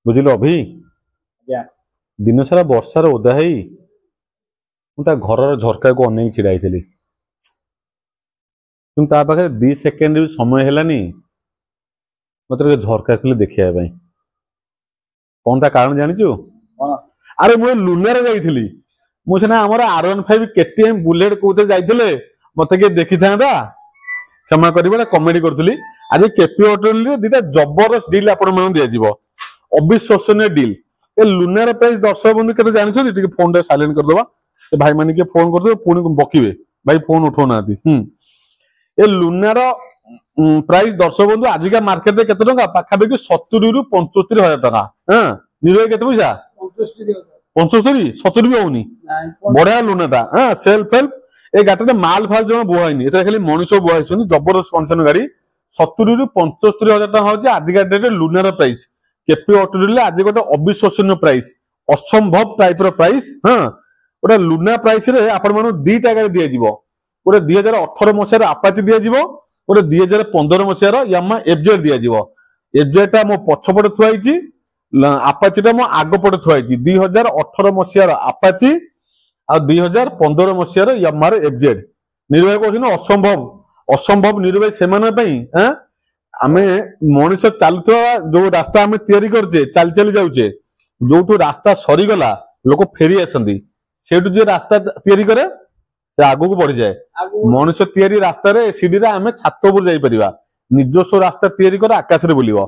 बुझिल अभी दिन सारा वर्षार ओदा है घर झरका को अनेक छिड़ा पाखे 2 सेकेंड भी समय है मत झरका खोली देखा कौन ता कारण जानी अरे मुझे लुनार जाइली मुझे R15 KTM बुलेट कौन जाइले मत किए देखी था क्षमा करेंगे कमेडी करी आज केपी होटेल दीटा जबरदस्त डील आपण दिज्व अविश्वसनीय डील ए लुनार प्राइस दर्शक बंधु के जानते फोन साइलेंट करदे से भाई मान के फोन करदे पुणी बकिबे भाई फोन उठाऊना ए लुनार प्राइस दर्शक बंधु आजिका मार्केट में केते टंका पाखापाखि 70 रु 75 हजार टका हाँ निर्भय केते पैसा 75 70 भी होनी बढ़िया लुनाटा हाँ सेल्फ हेल्प ए गाड़ी माल फाल जमा बुहाईनी खाली मनुष्य बुहाई जबरदस्त कंडीशन गाड़ी 70 रु 75 हजार टका हूँ आजिका डेट लुनार प्राइस केपी ऑटोमोबाइल आज गोटे अविश्वसनीय प्राइस असंभव टाइप रो प्राइस हाँ गोटे लुना प्राइस रे आपण मानु दीटा गाड़ी दिया जीवो गोटे 2018 मसिया रे अपाची दिया जीवो गोटे 2015 मसिया रो यामा एफजेड दिया जीवो एफजेड ता मो पछपटे थुआइची अपाची ता मो आगो पटे थुआइची 2018 मसिया रो अपाची आ 2015 मसिया रो यामा रो एफजेड निर्भय कोछन असंभव असंभव निर्भय सेमाने पई हां आमे मनुष्य चलुवा जो रास्ता आमे तैयारी करछे चल चली जाउछे जोठू रास्ता सरी गला लोक फेरी आसंदी सेठू जे रास्ता तैयारी करे से आगु को बढ़ी जाए मनुष्य तैयारी रास्ता रे सीढ़ी रे आमे छात ऊपर जाई परिबा निजस्व रास्ता तैयारी कर आकाश रे बुलिबो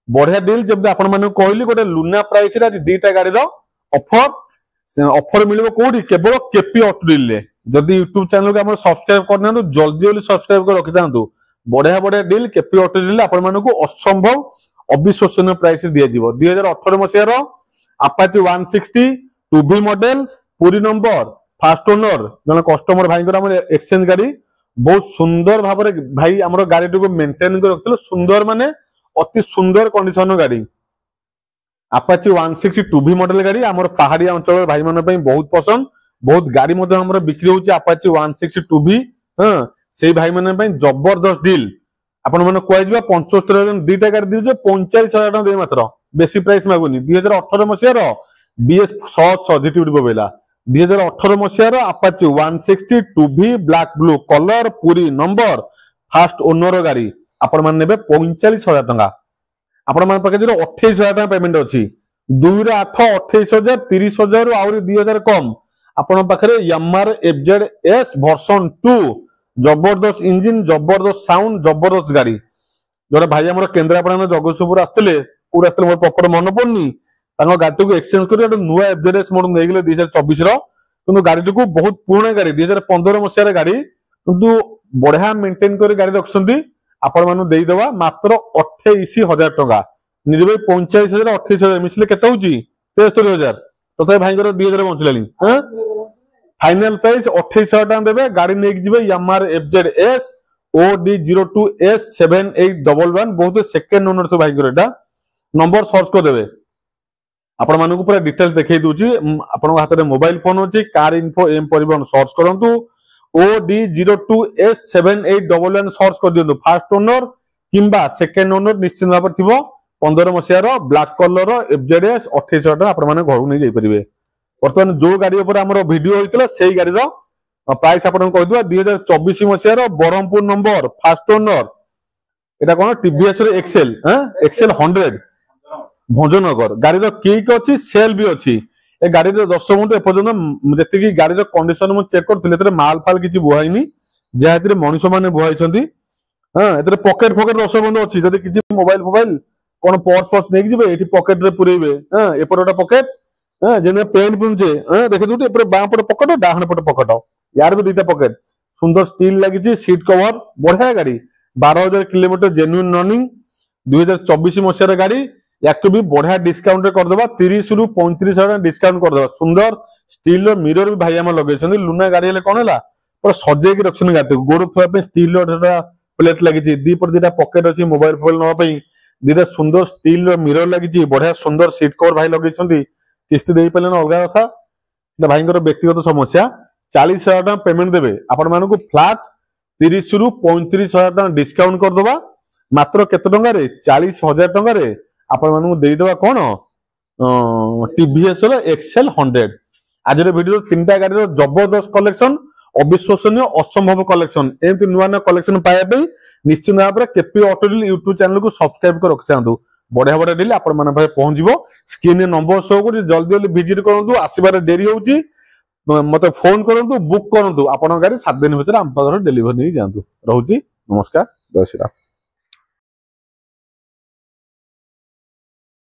बढ़िया डील जब आपण माने कहली गोटे लुना प्राइस रे आज दीटा गाड़ी रो ऑफर मिलिबो कोडी केवल केपी ऑटो डील रे जदी YouTube चैनल को हम सब्सक्राइब करना तो जल्दी जल्दी सब्सक्राइब कर रखि थांतु बढ़िया बढ़िया डील केपी ऑटो डील आपण मानकु असंभव अविश्वसनीय प्राइस दिया जीवो 2018 मसिया रो अपाची 160 2B मॉडल पूरी नंबर फास्ट ओनर जने कस्टमर भाई हमर एक्सचेंज गाड़ी बहुत सुंदर भाव रे भाई हमर गाड़ी को मेंटेन कर रखथिलो सुंदर माने अति सुंदर कंडीशन गाड़ी अपाची 160 2B मॉडल गाड़ी हमर पहाड़िया अंचल भाई मन पई बहुत पसंद बहुत गाड़ी मध्ये हमर बिक्री होची अपाची 160 2B हां से भाई मन पई जबरदस्त डील आपण मन कोइ जबा 75 दीटा गाड़ी दिजो 45000 टका दे मात्र बेसी प्राइस मागुनी 2018 मसिया रो बीएस 100 जीटीबी बोबेला 2018 मसिया रो Apache 160 2B black blue colour पूरी नंबर फास्ट ओनर गाड़ी आपण मन नेबे 45000 टका आपण मन पाके जो 28000 टका पेमेंट अछि 2 रे 8 28000 30000 आउरी 2000 कम आपण पाखरे यामार एफजेड एस वर्जन 2 जबरदस्त इंजिन जबरदस्त साउंड जबरदस्त गाड़ी जो भाई आम केन्द्रापड़ा जगतसिंहपुर आसते कौट मोर प्रपर मन पड़नी गाड़ी को एक्सचेंज कर नुआ एफजेडएस मोड़ नहीं 2024 रो गाड़ी को बहुत पुराना गाड़ी 2015 मसीह गाड़ी किंतु बढ़िया मेंटेन कर गाड़ी रखुंट आपण मान देदेवा मात्र 28000 टका निर्भय 45000 28000 मिसले केते होची 73000 तथा भाई 2000 बंचलानी फाइनल प्राइस 28000 टका देबे गाड़ी नेक जिबे यामार एफजेडएस OD02S7811 बहुत सेकंड ओनर से भाई एटा नंबर सर्च कर देबे आपण मानकु पूरा डिटेल देखै दूची आपण हाथ में मोबाइल फोन अछि कार इन्फो एम परिवहन सर्च करंतु OD02S7811 सर्च कर दियंतु फास्ट ओनर किंबा सेकंड ओनर निश्चित भाव थिबो 15 मसिया रो ब्लैक कलर रो एफजेडएस 28000 टका आपण माने घर नै जाई परिबे वर्तमान जो गाड़ी ऊपर हमरो वीडियो होइतला सेही गाड़ी रो प्राइस आपण कह दिबा 2024 मसिया रो बरहमपुर नंबर फास्ट ओनर एटा कोन टीवीएस रो एक्सेल एक्सेल 100 भंजनगर गाड़ी रो किक अछि सेल भी अछि ए गाड़ी रो 10 मिनिट एपर्यंत जति की गाड़ी रो कंडीशन मु चेक करथिले एतरे माल फाल किछि बुहाइनी जेहातिर मनुष्य माने बुहाइसंती एतरे पॉकेट फोकेट 10 मिनिट अछि जति किछि मोबाइल कोन पर्स नै जिबे एठी पॉकेट रे पुरेबे एपरटा पॉकेट जेने पेन पुंजे देखे दुटे एपरे बां पटे पॉकेट डाहण पटे पॉकेट यार भी दुटा पॉकेट सुंदर स्टील लागिछि सीट कवर बढ़िया गाड़ी 12000 किलोमीटर जेन्युइन रनिंग 2024 मसिया गाड़ी याकु भी बढ़िया डिस्काउंट कर देबा 30 रु 35000 डिस्काउंट कर देबा सुंदर स्टील रो मिरर भी भाई हम लगेछन लुना गाड़ी ले कोन हला पर सजे के रखछन गाड़ी गोड़ थुआ पे स्टील रो प्लेट लागिछि दी पर दिटा पॉकेट अछि मोबाइल फोन नवा पई दिटा सुंदर स्टील रो मिरर लागिछि बढ़िया सुंदर सीट कवर भाई लगेछन किस्ती दे पले ना अलग कथा भाई व्यक्तिगत समस्या 40000 टका पेमेंट देबे आपण मानकु फ्लैट 30 रु 35000 टका डिस्काउंट कर दबा मात्र केते टंगा रे 40000 टंगा रे आपण मानकु देई दबा कोन टीवीएस एक्सेल 100 आज वीडियो 3टा गाड़ी जबरदस्त कलेक्शन अविश्वसनीय असंभव कलेक्शन एमती नुआ नुआ कलेक्शन पाइबा निश्चित भाव में KP auto deal YouTube channel को सब्सक्राइब कर रखि था बढ़िया बढ़िया डील आपण मान पहुंचो स्क्रीन नंबर शो कर जल्दी जल्दी विजिट करूँ आसबार डेरी होची मत फोन करूँ बुक करूँ आपण गाड़ी 7 दिन भर आम पाखर डेलीवरी नहीं जातु रोची नमस्कार जय श्री राम।